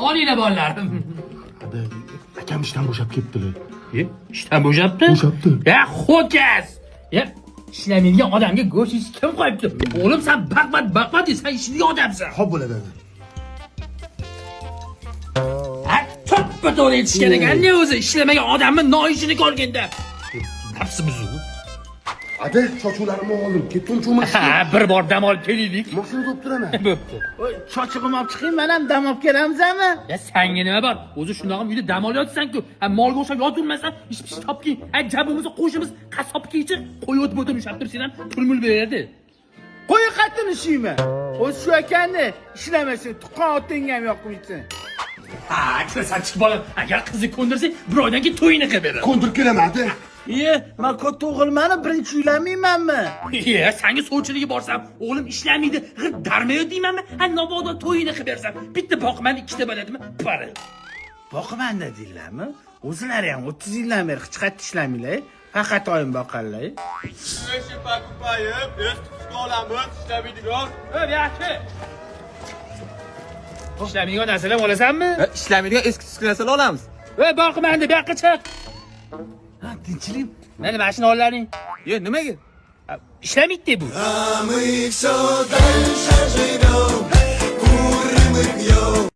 Olinglar bolalar. Hadi akam ishdan bo'shab ketdilar. Ishdan bo'shabdi? Bo'shabdi. Ya xo'jaz. Ya ishlamaydigan odamga go'sht yeyish kim qo'yibdi? O'g'lim sen baqmat sen ishlaydigan odamsan. Xo'p bo'ladi. Ha, to'ppa to'g'ri yetishgan ekan-da o'zi ishlamagan odamni noishini ko'rganda. Nafsi buzuq. Hadi sochuvlarimni oldim. Ketdim cho'mashga. Ha, bir bor dam olib kelaylik. Mashinada o'tirib turaman. Bo'pti. Sochig'im olib chiqing, men ham dam olib kelamizmi? Ya senga nima bor? O'zi shundoq uyda dam olyapsan-ku. Ha, molga o'xshab yotolmasan, ish topking. Ha, jabimiz qo'shimiz qassobga ichib, qo'y o'tib o'tirishab tursan ham pul beradi. Qo'y qattin ishiymi? O'zi shu ekanni, ishlamasin, tuqqan otingga ham yoqmaysan. Ha, kirasan chiqib bolam. Agar qizni ko'ndirsang, bir oydan keyin to'yini qilib beradi. Ko'ndirib kelaman, hadi. Men katta o'g'ilmani birinchi uylanmaymanmi? Ye, senga sovchiligi borsam, o'g'lim ishlamaydi, g'ir darmayo deymanmi? Ha, nobodo to'yini qilib bersam, bitta boqman, ikkita bo'ladimi? Pari. Boqaman deylarmi? O'zlari ham 30 yildan beri hech qayerda ishlamaylar, faqat oyim boqarlar. Eski pakupayib, eski olamiz, ishlamaydigan. Yaxshi. Ishlamaydigan narsalar olasanmi? Ishlamaydigan eski narsalar olamiz. Boqman deb yoqqa chiq. Ha, tinchlik. Mana mashina ollaring. Nimaga? Ishlamaydi bu. А мы все дальше живем, курим и пьем.